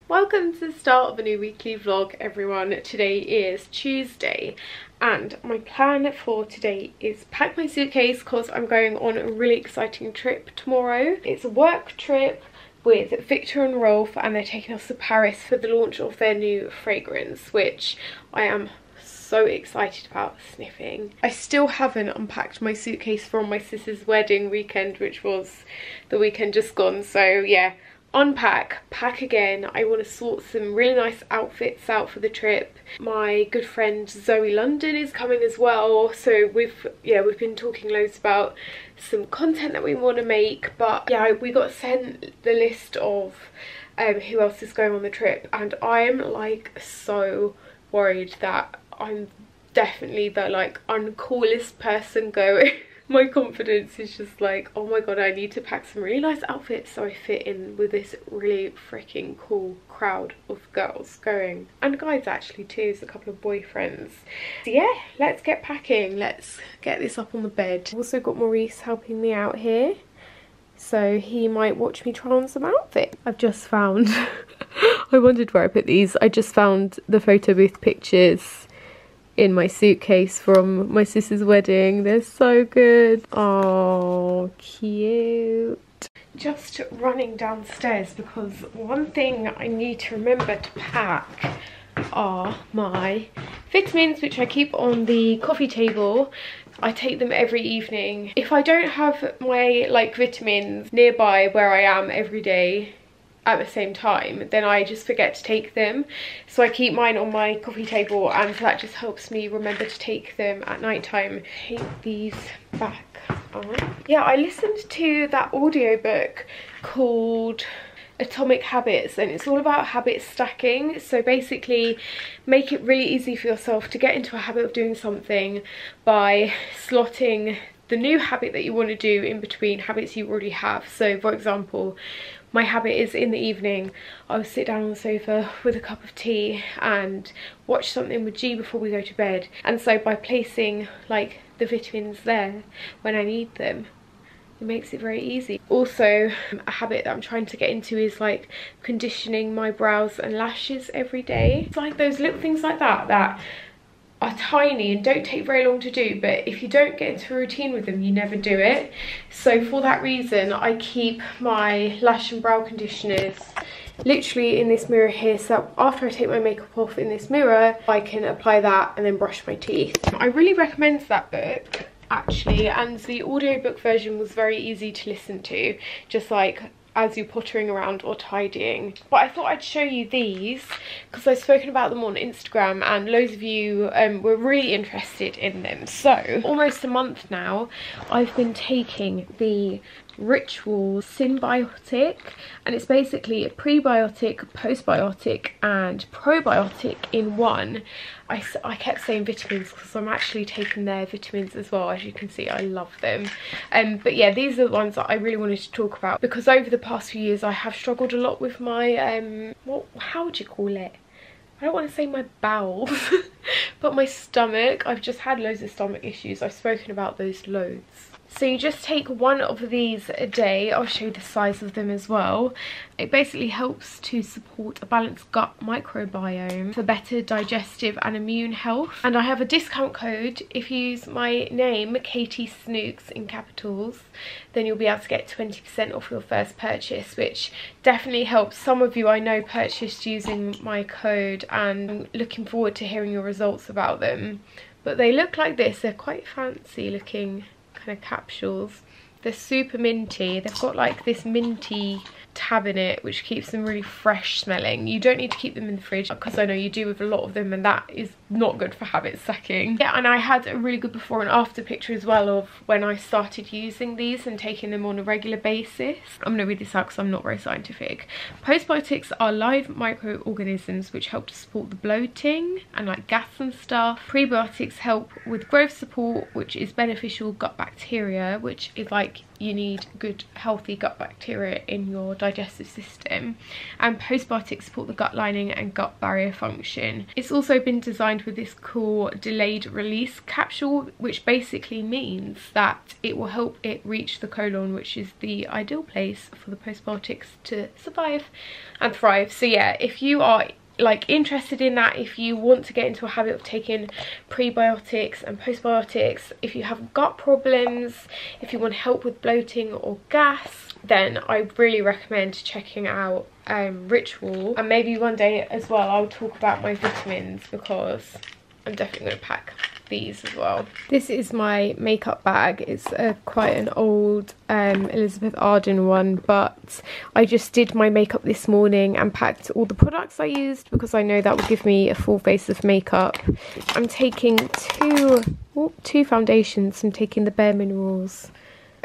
Welcome to the start of a new weekly vlog, everyone. Today is Tuesday and my plan for today is pack my suitcase because I'm going on a really exciting trip tomorrow. It's a work trip with Victor and Rolf and they're taking us to Paris for the launch of their new fragrance, which I am so excited about sniffing. I still haven't unpacked my suitcase from my sister's wedding weekend, which was the weekend just gone, so yeah. Unpack, pack again. I want to sort some really nice outfits out for the trip. My good friend Zoe London is coming as well, so we've been talking loads about some content that we want to make, but yeah, we got sent the list of who else is going on the trip, and I'm like so worried that I'm definitely the like uncoolest person going. My confidence is just like, oh my god, I need to pack some really nice outfits so I fit in with this really freaking cool crowd of girls going. And guys actually too, there's a couple of boyfriends. So yeah, let's get packing. Let's get this up on the bed. I've also got Maurice helping me out here, so he might watch me try on some outfits. I've just found, I wondered where I put these. I just found the photo booth pictures in my suitcase from my sister's wedding. They're so good. Oh, cute. Just running downstairs because one thing I need to remember to pack are my vitamins, which I keep on the coffee table. I take them every evening. If I don't have my like vitamins nearby where I am every day at the same time, then I just forget to take them, so I keep mine on my coffee table, and that just helps me remember to take them at night time. Take these back on. Yeah, I listened to that audiobook called Atomic Habits, and it's all about habit stacking. So basically make it really easy for yourself to get into a habit of doing something by slotting the new habit that you want to do in between habits you already have. So for example, my habit is in the evening I'll sit down on the sofa with a cup of tea and watch something with G before we go to bed. And so by placing like the vitamins there when I need them, it makes it very easy. Also, a habit that I'm trying to get into is like conditioning my brows and lashes every day. It's like those little things like that that are tiny and don't take very long to do, but if you don't get into a routine with them, you never do it. So for that reason, I keep my lash and brow conditioners literally in this mirror here, so after I take my makeup off in this mirror, I can apply that and then brush my teeth. I really recommend that book actually, and the audiobook version was very easy to listen to, just like as you're pottering around or tidying. But I thought I'd show you these because I've spoken about them on Instagram and loads of you were really interested in them. So almost a month now I've been taking the Rituals Symbiotic, and it's basically a prebiotic, postbiotic and probiotic in one. I kept saying vitamins because I'm actually taking their vitamins as well. As you can see, I love them. But yeah, these are the ones that I really wanted to talk about because over the past few years I have struggled a lot with my how would you call it? I don't want to say my bowels, but my stomach. I've just had loads of stomach issues. I've spoken about those loads. So you just take one of these a day. I'll show you the size of them as well. It basically helps to support a balanced gut microbiome for better digestive and immune health. And I have a discount code. If you use my name, Katie Snooks in capitals, then you'll be able to get 20% off your first purchase, which definitely helps. Some of you I know purchased using my code, and I'm looking forward to hearing your results about them. But they look like this. They're quite fancy looking kind of capsules. They're super minty. They've got like this minty tab in it which keeps them really fresh smelling. You don't need to keep them in the fridge because I know you do with a lot of them, and that is not good for habit stacking. Yeah, and I had a really good before and after picture as well of when I started using these and taking them on a regular basis. I'm going to read this out because I'm not very scientific. Postbiotics are live microorganisms which help to support the bloating and like gas and stuff. Prebiotics help with growth support, which is beneficial gut bacteria, which is like like you need good healthy gut bacteria in your digestive system, and postbiotics support the gut lining and gut barrier function. It's also been designed with this cool delayed release capsule, which basically means that it will help it reach the colon, which is the ideal place for the postbiotics to survive and thrive. So yeah, if you are like interested in that, if you want to get into a habit of taking prebiotics and postbiotics, if you have gut problems, if you want help with bloating or gas, then I really recommend checking out Ritual. And maybe one day as well I'll talk about my vitamins, because I'm definitely going to pack these as well. This is my makeup bag. It's quite an old Elizabeth Arden one, but I just did my makeup this morning and packed all the products I used because I know that will give me a full face of makeup. I'm taking two foundations. I'm taking the BareMinerals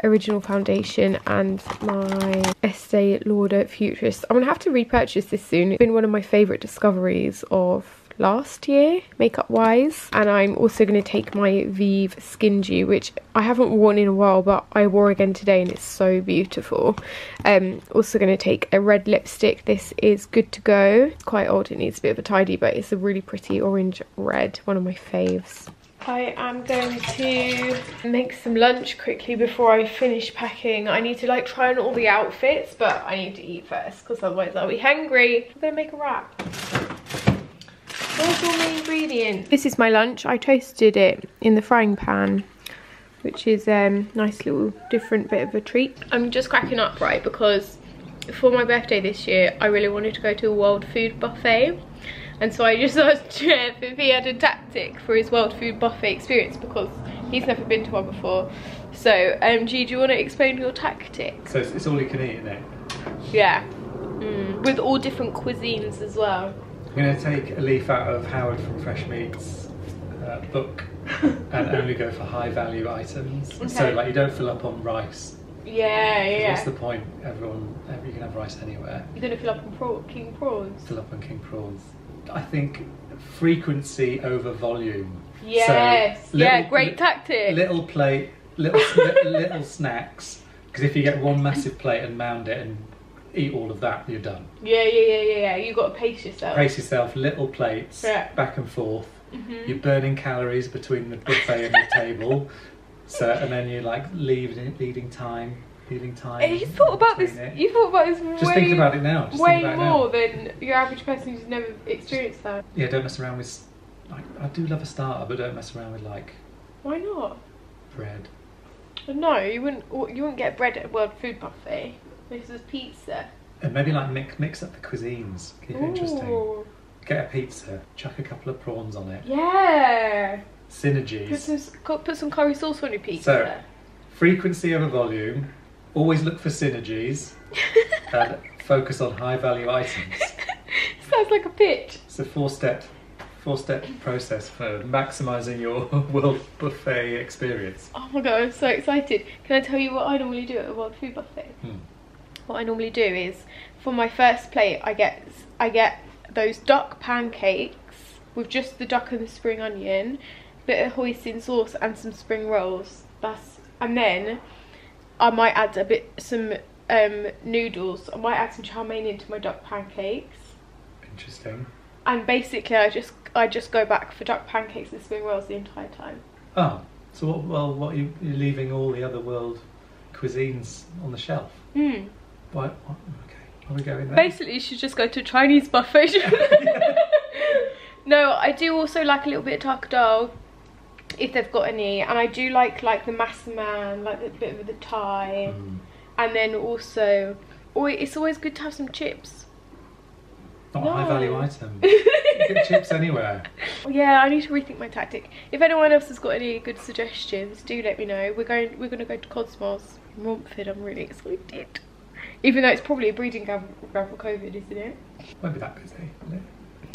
Original Foundation and my Estee Lauder Futurist. I'm gonna have to repurchase this soon. It's been one of my favourite discoveries of last year makeup wise. And I'm also going to take my Vive Skin Dew, which I haven't worn in a while, but I wore again today and it's so beautiful. Also going to take a red lipstick. This is Good to Go. It's quite old, it needs a bit of a tidy, but it's a really pretty orange red, one of my faves. I am going to make some lunch quickly before I finish packing. I need to like try on all the outfits, but I need to eat first because otherwise I'll be hungry. I'm going to make a wrap. Where's all my ingredients? This is my lunch. I toasted it in the frying pan, which is nice little different bit of a treat. I'm just cracking up, right, because for my birthday this year I really wanted to go to a world food buffet, and so I just asked Jeff if he had a tactic for his world food buffet experience, because he's never been to one before. So G, do you want to explain your tactic? So it's all you can eat, isn't it? Yeah. With all different cuisines as well. I'm going to take a leaf out of Howard from Fresh Meat's book and only go for high value items. Okay. So like you don't fill up on rice. Yeah. What's the point? You can have rice anywhere. You're going to fill up on king prawns? Fill up on king prawns. I think frequency over volume. Yes, so great tactic. Little plate, little snacks. Because if you get one massive plate and mound it and eat all of that, you're done. Yeah. You got to pace yourself. Pace yourself, little plates, back and forth. You're burning calories between the buffet and the table. So, and then you're like leading time. And you thought about this. You thought about this. Just thinking about it now. Way more than your average person who's never experienced that. Yeah, don't mess around with. I do love a starter, but don't mess around with like. Why not? Bread. No, you wouldn't. You wouldn't get bread at a world food buffet. This is pizza. And maybe like mix up the cuisines. Keep it interesting. Get a pizza. Chuck a couple of prawns on it. Yeah. Synergies. Put some curry sauce on your pizza. So, frequency over volume. Always look for synergies and focus on high value items. Sounds like a pitch. It's a four-step process for maximising your world buffet experience. Oh my god, I'm so excited. Can I tell you what I normally do at a world food buffet? What I normally do is, for my first plate, I get those duck pancakes with just the duck and the spring onion, bit of hoisin sauce and some spring rolls. And then I might add some noodles. I might add some chow mein into my duck pancakes. Interesting. And basically, I just go back for duck pancakes and spring rolls the entire time. Oh, so what you're leaving all the other world cuisines on the shelf? What? Okay, are we going there? Basically, you should just go to a Chinese buffet. No, I do also like a little bit of taco dal, if they've got any, and I do like the massaman, like a bit of the Thai, and then also, it's always good to have some chips. Not a high value item. You get chips anywhere. Yeah, I need to rethink my tactic. If anyone else has got any good suggestions, do let me know. We're gonna go to Cosmos in Romford. I'm really excited. Even though it's probably a breeding ground for COVID, isn't it? Won't be that busy, will it?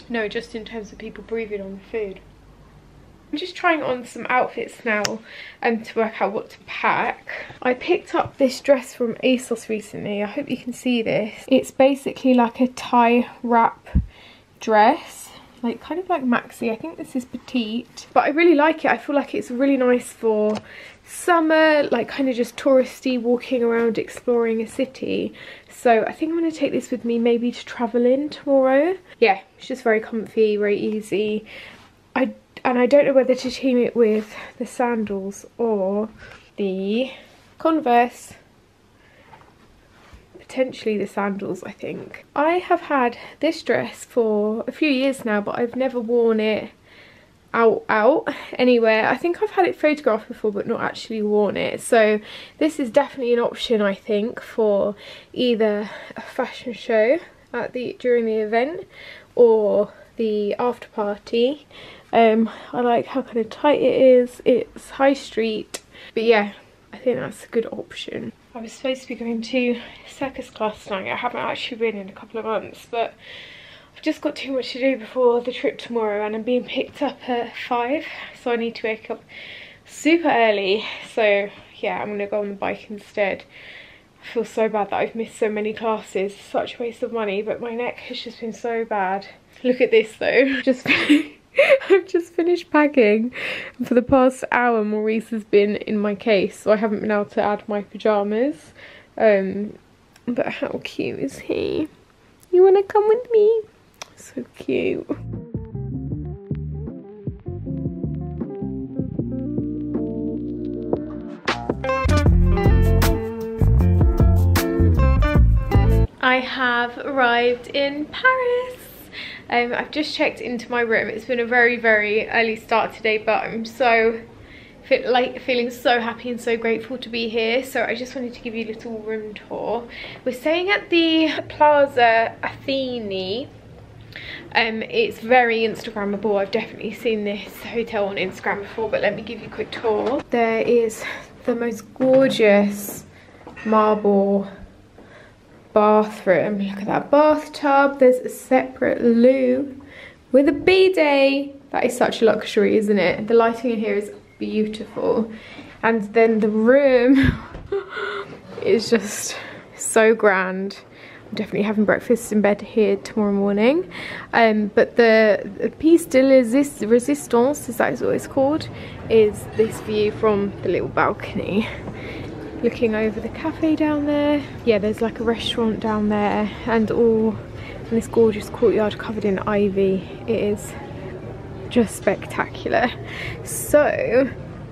No, just in terms of people breathing on the food. I'm just trying on some outfits now to work out what to pack. I picked up this dress from ASOS recently. I hope you can see this. It's basically like a tie wrap dress, like kind of like maxi. I think this is petite, but I really like it. I feel like it's really nice for summer, like kind of just touristy, walking around exploring a city. So I think I'm going to take this with me maybe to travel in tomorrow. Yeah, it's just very comfy, very easy. And I don't know whether to team it with the sandals or the Converse. Potentially the sandals, I think. I have had this dress for a few years now, but I've never worn it out anywhere. I think I've had it photographed before but not actually worn it, so this is definitely an option, I think, for either a fashion show at during the event or the after party. I like how kind of tight it is, it's high street, but yeah, I think that's a good option. I was supposed to be going to circus class tonight. I haven't actually been in a couple of months, but I've just got too much to do before the trip tomorrow, and I'm being picked up at 5, so I need to wake up super early. So yeah, I'm going to go on the bike instead. I feel so bad that I've missed so many classes. Such a waste of money, but my neck has just been so bad. Look at this though. I've just finished packing, and for the past hour Maurice has been in my case, so I haven't been able to add my pyjamas. But how cute is he? You want to come with me? So cute. I have arrived in Paris. I've just checked into my room. It's been a very, very early start today, but I'm so feeling so happy and so grateful to be here. So I just wanted to give you a little room tour. We're staying at the Plaza Athene. It's very Instagrammable. I've definitely seen this hotel on Instagram before, but let me give you a quick tour. There is the most gorgeous marble bathroom. Look at that bathtub. There's a separate loo with a bidet. That is such a luxury, isn't it? The lighting in here is beautiful, and then the room is just so grand. I'm definitely having breakfast in bed here tomorrow morning. But the piece de resistance, is that what it's called, is this view from the little balcony, looking over the cafe down there. Yeah, there's like a restaurant down there, and all in this gorgeous courtyard covered in ivy. It is just spectacular. So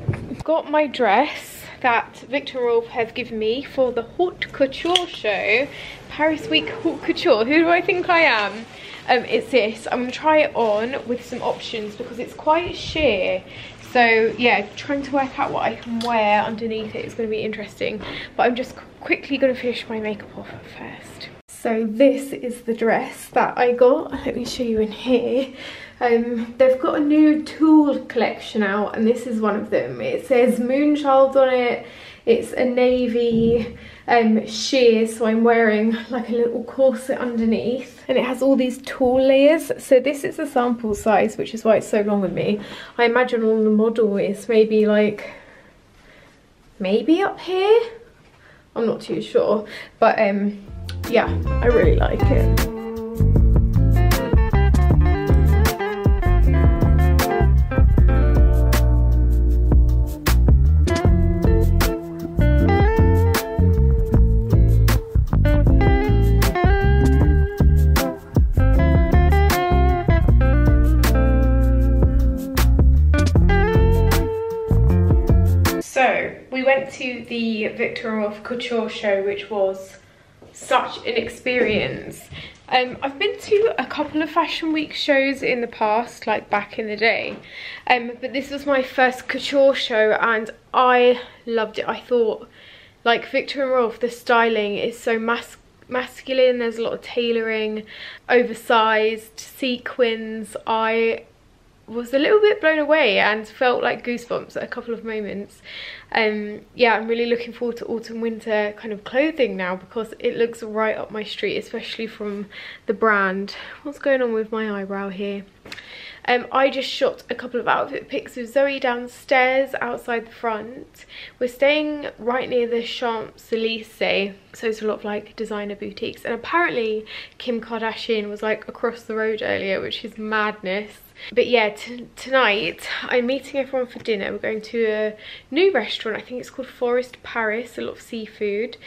I've got my dress that Victor Rolf has given me for the haute couture show, Paris Week Haute Couture. Who do I think I am? It's this. I'm going to try it on with some options because it's quite sheer. So yeah, trying to work out what I can wear underneath it is going to be interesting. But I'm just quickly going to finish my makeup off first. So this is the dress that I got. Let me show you in here. They've got a new tulle collection out, and this is one of them. It says Moonchild on it. It's a navy sheer, so I'm wearing like a little corset underneath, and it has all these tulle layers. So this is a sample size, which is why it's so long with me. I imagine on the model is maybe up here. I'm not too sure, but yeah, I really like it. To the Victor Rolf Couture show, which was such an experience. I've been to a couple of Fashion Week shows in the past, like back in the day, but this was my first couture show and I loved it. I thought, like, Victor Rolf, the styling is so masculine. There's a lot of tailoring, oversized sequins. I was a little bit blown away and felt like goosebumps at a couple of moments. Yeah, I'm really looking forward to autumn winter kind of clothing now because it looks right up my street, especially from the brand. What's going on with my eyebrow here? I just shot a couple of outfit pics with Zoe downstairs outside the front. We're staying right near the Champs-Élysées, so it's a lot of like designer boutiques, and apparently Kim Kardashian was like across the road earlier, which is madness. But yeah, tonight I'm meeting everyone for dinner. We're going to a new restaurant restaurant. I think it's called Forest Paris, a lot of seafood.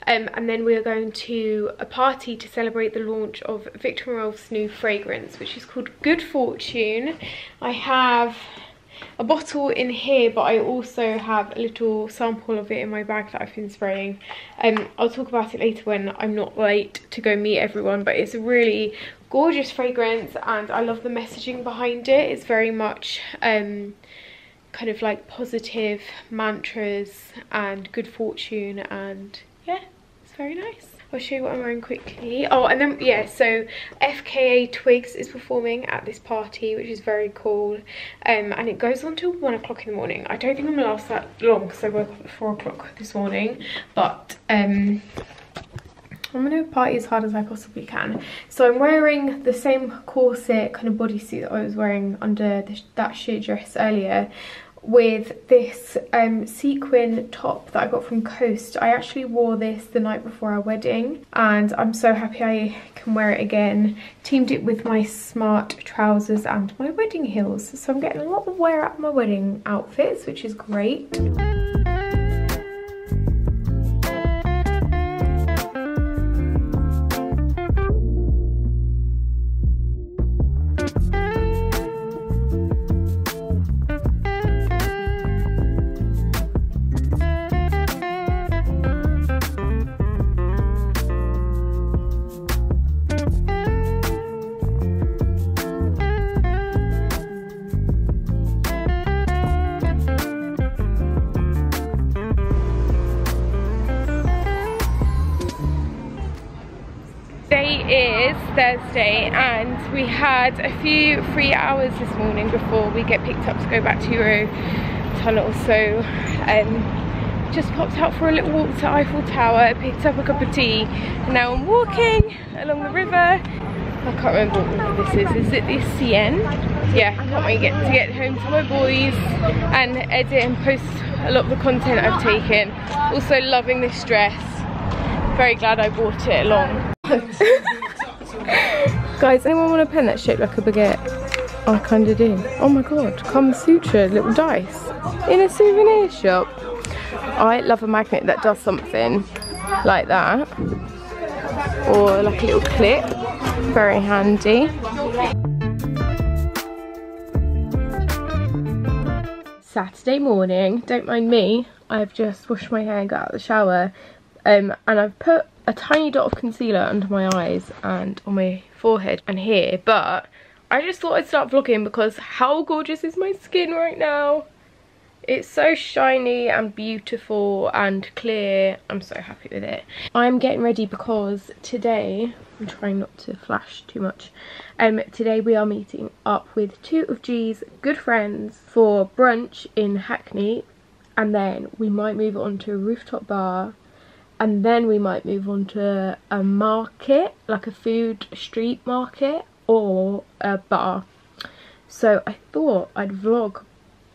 And then we are going to a party to celebrate the launch of Victor & Rolf's new fragrance, which is called Good Fortune. I have a bottle in here, but I also have a little sample of it in my bag that I've been spraying. I'll talk about it later when I'm not late to go meet everyone, but it's a really gorgeous fragrance and I love the messaging behind it. It's very much kind of like positive mantras and good fortune, and yeah, it's very nice. I'll show you what I'm wearing quickly. Oh, and then yeah, so FKA Twigs is performing at this party, which is very cool, and it goes on till 1 o'clock in the morning. I don't think I'm gonna last that long because I woke up at 4 o'clock this morning, but I'm gonna party as hard as I possibly can. So I'm wearing the same corset kind of bodysuit that I was wearing under that sheer dress earlier, with this sequin top that I got from Coast. I actually wore this the night before our wedding and I'm so happy I can wear it again. Teamed it with my smart trousers and my wedding heels, so I'm getting a lot of wear out of my wedding outfits, which is great. Is Thursday and we had a few free hours this morning before we get picked up to go back to Eurotunnel, so just popped out for a little walk to Eiffel Tower, picked up a cup of tea, and now I'm walking along the river. I can't remember what river this is it the Seine? Yeah, I can't wait to get home to my boys and edit and post a lot of the content I've taken. Also loving this dress, very glad I bought it along. Guys, anyone want a pen that's shaped like a baguette? I kinda do. Oh my god, Kama Sutra little dice in a souvenir shop. I love a magnet that does something like that, or like a little clip, very handy. Saturday morning, don't mind me, I've just washed my hair and got out of the shower, and I've put a tiny dot of concealer under my eyes and on my forehead and here, but I just thought I'd start vlogging because how gorgeous is my skin right now? It's so shiny and beautiful and clear. I'm so happy with it. I'm getting ready because today, I'm trying not to flash too much, today we are meeting up with 2 of G's good friends for brunch in Hackney, and then we might move on to a rooftop bar, and then we might move on to a market, like a food street market or a bar. So I thought I'd vlog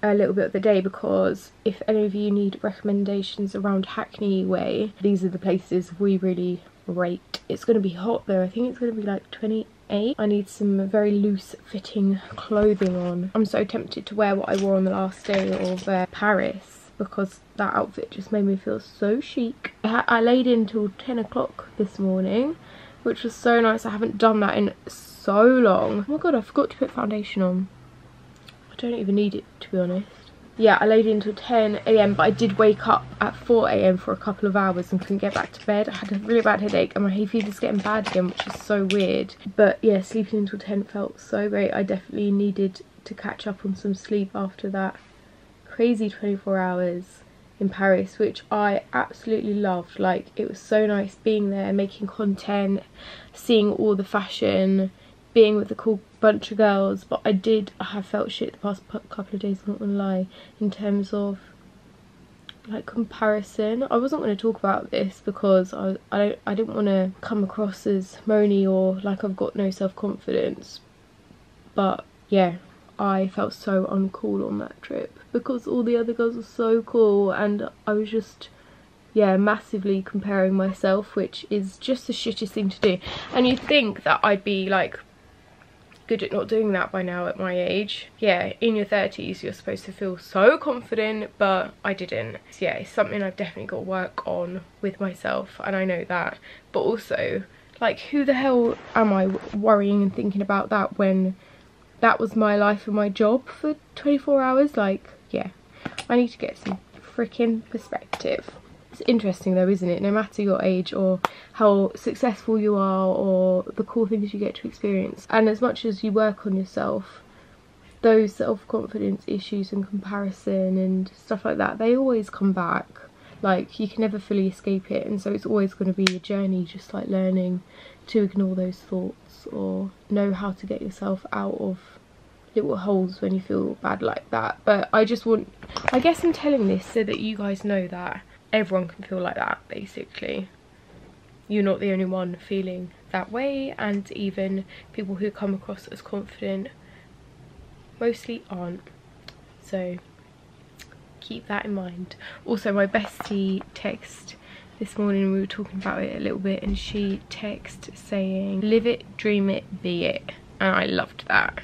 a little bit of the day, because if any of you need recommendations around Hackney way, these are the places we really rate. It's going to be hot though. I think it's going to be like 28. I need some very loose fitting clothing on. I'm so tempted to wear what I wore on the last day of Paris, because that outfit just made me feel so chic. I laid in till 10 o'clock this morning, which was so nice. I haven't done that in so long. Oh my god, I forgot to put foundation on. I don't even need it, to be honest. Yeah, I laid in till 10 AM, but I did wake up at 4 AM for a couple of hours and couldn't get back to bed. I had a really bad headache and my hay fever's getting bad again, which is so weird. But yeah, sleeping until 10 felt so great. I definitely needed to catch up on some sleep after that crazy 24 hours in Paris, which I absolutely loved. Like, it was so nice being there, making content, seeing all the fashion, being with a cool bunch of girls. But I have felt shit the past couple of days, I'm not gonna lie, in terms of like comparison. I wasn't going to talk about this because I didn't want to come across as moany or like I've got no self-confidence, but yeah, I felt so uncool on that trip because all the other girls were so cool, and I was just, yeah, massively comparing myself, which is just the shittest thing to do. And you'd think that I'd be like good at not doing that by now at my age. Yeah, in your 30s you're supposed to feel so confident, but I didn't. So yeah, it's something I've definitely got to work on with myself, and I know that. But also, like, who the hell am I worrying and thinking about that when that was my life and my job for 24 hours? Like, yeah, I need to get some freaking perspective. It's interesting though, isn't it? No matter your age or how successful you are or the cool things you get to experience, and as much as you work on yourself, those self-confidence issues and comparison and stuff like that, they always come back. Like, you can never fully escape it, and so it's always going to be a journey, just like learning to ignore those thoughts or know how to get yourself out of little holes when you feel bad like that. But I guess I'm telling this so that you guys know that everyone can feel like that, basically. You're not the only one feeling that way, and even people who come across as confident mostly aren't. So keep that in mind. Also, my bestie texted this morning, we were talking about it a little bit, and she texted saying, live it, dream it, be it. And I loved that.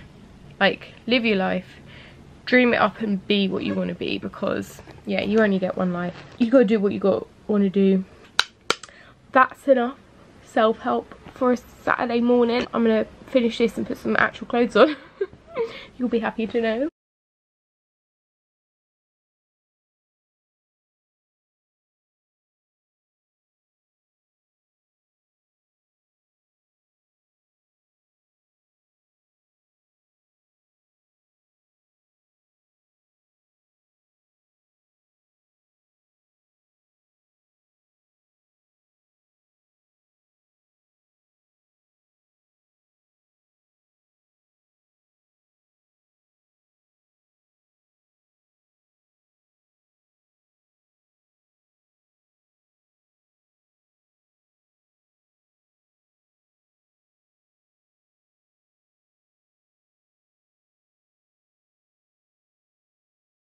Like, live your life, dream it up and be what you want to be, because yeah, you only get one life. You gotta do what you want to do. That's enough self-help for a Saturday morning. I'm gonna finish this and put some actual clothes on. You'll be happy to know.